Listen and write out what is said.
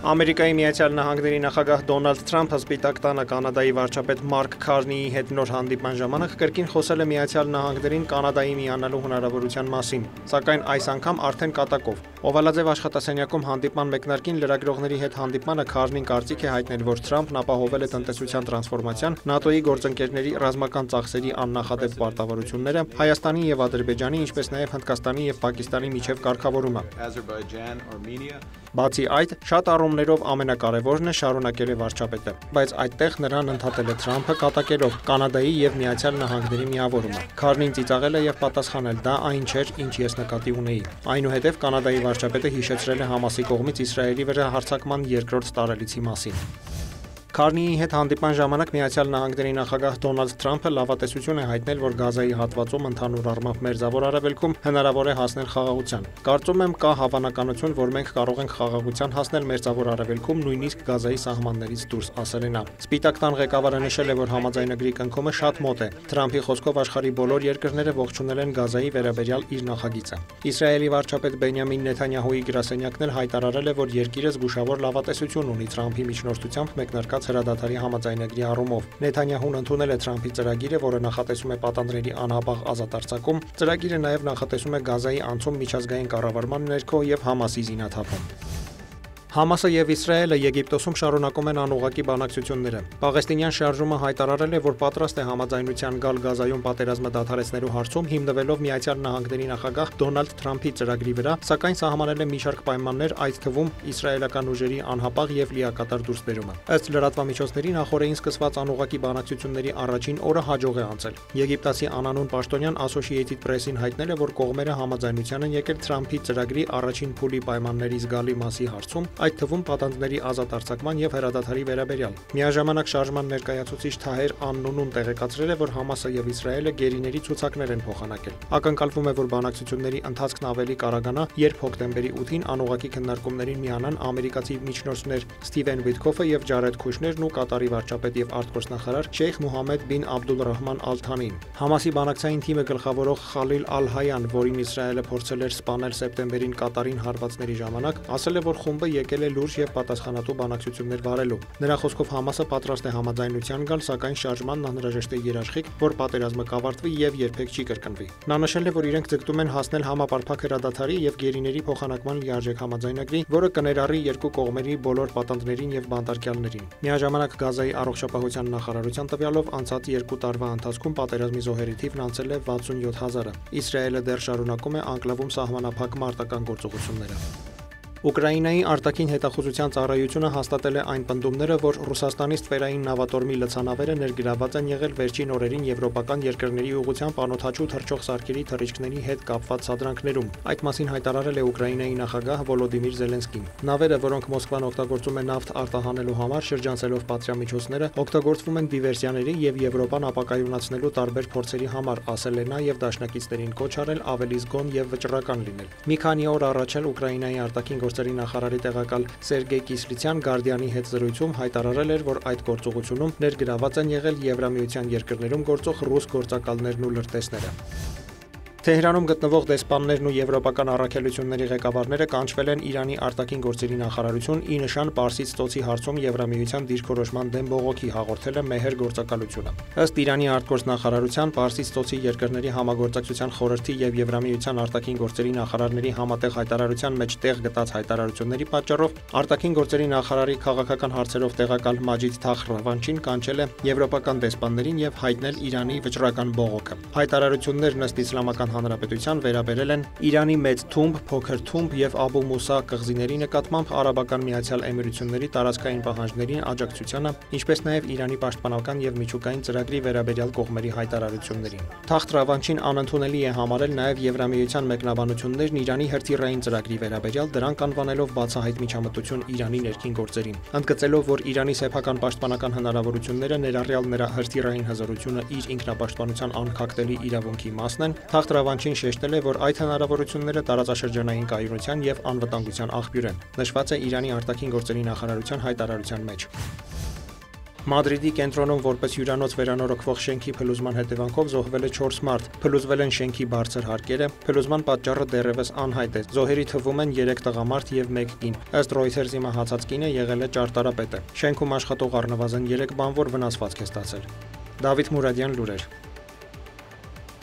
Ամերիկայի Միացյալ Նահանգների նախագահ Դոնալդ Թրամփը Սպիտակ տանը կանադայի վարչապետ Մարկ Քարնիի հետ նոր հանդիպման ժամանակ կրկին խոսել է Միացյալ Նահանգներին Կանադայի միանալու հնարավորության մասին, սակայն այս անգամ արդեն կատակով։ Օվալաձև աշխատասենյակում հանդիպման մեկնարկին լրագրողների հետ հանդիպմանը Քարնին կարծիք է հայտնել, որ Թրամփն ապահովել է տնտեսության տրանսֆորմացիան, ՆԱՏՕ-ի գործընկերների ռազմական ծախսերի աննախադեպ պարտավորությունները, Հայաստանի եւ Ադրբեջանի, ինչպես նաեւ Հնդկաստանի եւ Պակիստանի միջև կարգավորումը։ Բացի այդ, շատ առումներով ամենակարևորն է, շարունակել է վարչապետը, բայց այդտեղ նրան ընդհատել է Թրամփը կատակելով Կանադայի եւ Միացյալ Նահանգների միավորումը։ Քարնին ծիծաղել է եւ պատասխանել՝ դա այն չէր, ինչ ես նկատի ունեի։ Այնուհետև Կանադայի վարչապետը հիշեցրել է Համասի կողմից Իսրայելի վրա հարձակման երկրորդ տարելիցի մասին։ Քարնիի հետ հանդիպման ժամանակ Միացյալ Նահանգների նախագահ Դոնալդ Թրամփը լավատեսություն է հայտնել, որ Գազայի հատվածում ընդհանուր առմամբ Մերձավոր Արևելքում հնարավոր է հասնել խաղաղության։ Կարծում եմ, կա հավանականություն, որ մենք կարող ենք խաղաղության հասնել Մերձավոր Արևելքում, նույնիսկ Գազայի սահմաններից դուրս, ասել է նա։ Սպիտակ տան ղեկավարը նշել է, որ համաձայնագրի կնքումը շատ մոտ է։ Թրամփի խոսքով աշխարհի բոլոր երկրները ողջունել են Գազայի վերաբերյալ իր նախագիծը։ Իսրայելի վարչապետ Բենյամին Նեթանյահուի գրասենյակն էլ հայտարարել է, որ երկիրը զգուշավոր լավատեսություն ունի Թրամփի միջնորդությամբ մեկնարկած հրադադարի համաձայնագրի առումով։ Նեթանյահուն ընդունել է Թրամփի ծրագիրը, որը նախատեսում է պատանդների անհապաղ ազատարձակում։ Ծրագիրը նաև նախատեսում է Գազայի անցում միջազգային կառավարման ներքո եւ Համասի զինաթափում։ Համասը եւ Իսրայելը Եգիպտոսում շարունակում են անուղղակի բանակցությունները։ Պաղեստինյան շարժումը հայտարարել է, որ պատրաստ է համաձայնության գալ Գազայում պատերազմը դադարեցնելու հարցում, հիմնվելով Միացյալ Նահանգների նախագահ Դոնալդ Թրամփի ծրագրի վրա, սակայն սահմանել է մի շարք պայմաններ, այդ թվում իսրայելական ուժերի անհապաղ եւ լիակատար դուրսբերումը։ Ըստ լրատվամիջոցների նախորդին սկսված անուղղակի բանակցությունների առաջին օրը հաջող է անցել։ Եգիպտացի անանուն պաշտոնյան Associated Press-ին հայտնել է, որ կողմերը համաձայնության են եկել Թրամփի ծրագրի առաջին փուլի պայմանների զգալի մասի հարցում, այդ թվում պատանդների ազատ արձակման եւ հրադադարի վերաբերյալ։ Միաժամանակ շարժման ներկայացուցիչ Թահեր Աննունուն տեղեկացրել է, որ Համասը եւ Իսրայելը գերիների ցուցակներ են փոխանակել։ Ակնկալվում է, որ բանակցությունների ընթացքն ավելի կարագանա, երբ հոկտեմբերի 8-ին անուղղակի քննարկումներին միանան ամերիկացի միջնորդներ Սթիվեն Վիթքոֆը եւ Ջարեդ Քուշներն ու Կատարի վարչապետ եւ արտգործնախարար Շեյխ Մուհամմեդ բին Աբդուլռահման Ալ-Թանին։ Համասի բանակցային թիմը գլխավորող Խալիլ Ալ-Հայան, որին Իսրայելը փորձել էր սպանել սեպտեմբերին Կատարին հարվածների ժամանակ, ասել է, որ խումբը եկել է լուրջ եւ պատասխանատու բանակցություններ վարելու։ Նրա խոսքով Համասը պատրաստ է համաձայնության գալ, սակայն շարժմանն անհրաժեշտ է երաշխիք, որ պատերազմը կավարտվի եւ երբեք չի կրկնվի։ Նա նշել է, որ իրենք ձգտում են հասնել համապարփակ հրադադարի եւ գերիների փոխանակման լիարժեք համաձայնագրի, որը կներառի երկու կողմերի բոլոր պատանդներին եւ բանտարկյալներին։ Միաժամանակ Գազայի առողջապահության նախարարության տվյալով անցած 2 տարվա ընթացքում պատերազմի զոհերի թիվն անցել է 67000-ը։ Իսրայելը դեռ շարունակում է անկլավում սահմանափակ մարտական գործողությունները։ Ուկրաինայի արտաքին հետախուզության ծառայությունը հաստատել է այն պնդումները, որ Ռուսաստանի ստվերային նավատորմի լցանավերը ներգրավված են եղել վերջին օրերին եվրոպական երկրների ուղղությամբ անօդաչու թռչող սարքերի թռիչքների հետ կապված սադրանքներում։ Այդ մասին հայտարարել է Ուկրաինայի նախագահ Վոլոդիմիր Զելենսկին։ Նավերը, որոնք Մոսկվան օգտագործում է նավթ արտահանելու համար շրջանցելով պատժամիջոցները, օգտագործվում են դիվերսիաների եւ Եվրոպան ապակայունացնելու տարբեր փորձերի համար, ասել է նա եւ դաշնակիցներին կոչ արել ավելի զգոն եւ վճռական լինել։ Մի քանի օր առաջ էլ Ուկրաինայի արտաքին գործերի նախարարի տեղակալ Սերգեյ Կիսլիցյան Գարդիանի հետ զրույցում հայտարարել էր, որ այդ գործողությունում ներգրաված են եղել Եվրամիության երկրներում գործող ռուս գործակալներն ու լրտեսները։ Թեհրանում գտնվող դեսպաններն ու եվրոպական առաքելությունների ղեկավարները կանչվել են Իրանի արտաքին գործերի նախարարություն ի նշան Պարսից ծոցի հարցում Եվրամիության դիրքորոշման դեմ բողոքի, հաղորդել է Մեհեր գործակալությունը։ Ըստ Իրանի արտգործնախարարության, Պարսից ծոցի երկրների համագործակցության խորհրդի եւ Եվրամիության արտաքին գործերի նախարարների համատեղ հայտարարության մեջ տեղ գտած հայտարարությունների պատճառով արտաքին գործերի նախարարի քաղաքական հարցերով տեղակալ Մաջիդ Թախ Ռավանչին կանչել է եվրոպական դեսպաններին եւ հայտնել Իրանի վճռական բողոքը։ Հայտարարություններն ըստ Իսլամական Հանրապետության վերաբերել են Իրանի մեծ թումբ, փոքր թումբ եւ Աբու Մուսա կղզիների նկատմամբ Արաբական Միացյալ Էմիրությունների տարածքային պահանջներին աջակցությանը, ինչպես նաեւ Իրանի պաշտպանական եւ միջուկային ծրագրի վերաբերյալ կողմերի հայտարարություններին։ Թախտ Ռավանչին անընդունելի է համարել նաեւ Եվրամիության մեկնաբանություններն Իրանի հրթիռային ծրագրի վերաբերյալ, դրանք անվանելով բացահայտ միջամտություն Իրանի ներքին գործերին, ընդգծելով, որ Իրանի սեփական պաշտպանական հնարավորությունները ներառյալ նրա հրթիռային հզորությունը իր ինքնապաշտպանության անքակտելի իրավունքի մասն են, Թախտ Ռավանչին շեշտել է, որ այդ հնարավորությունները տարածաշրջանային կայունության եւ անվտանգության աղբյուր են, նշված է Իրանի արտաքին գործերի նախարարության հայտարարության մեջ։ Մադրիդի կենտրոնում որպես հյուրանոց վերանորոգվող շենքի փլուզման հետևանքով զոհվել է 4 մարդ, փլուզվել են շենքի բարձր հարկերը, փլուզման պատճառը դեռևս անհայտ է։ Զոհերի թվում են 3 տղամարդ եւ 1 կին։ Ըստ Reuters-ի մահացած կինը եղել է ճարտարապետը։ Շենքում աշխատող առնվազն 3 բանվոր վնասվածք է ստացել։ Դավիթ Մուրադյան, լուրեր։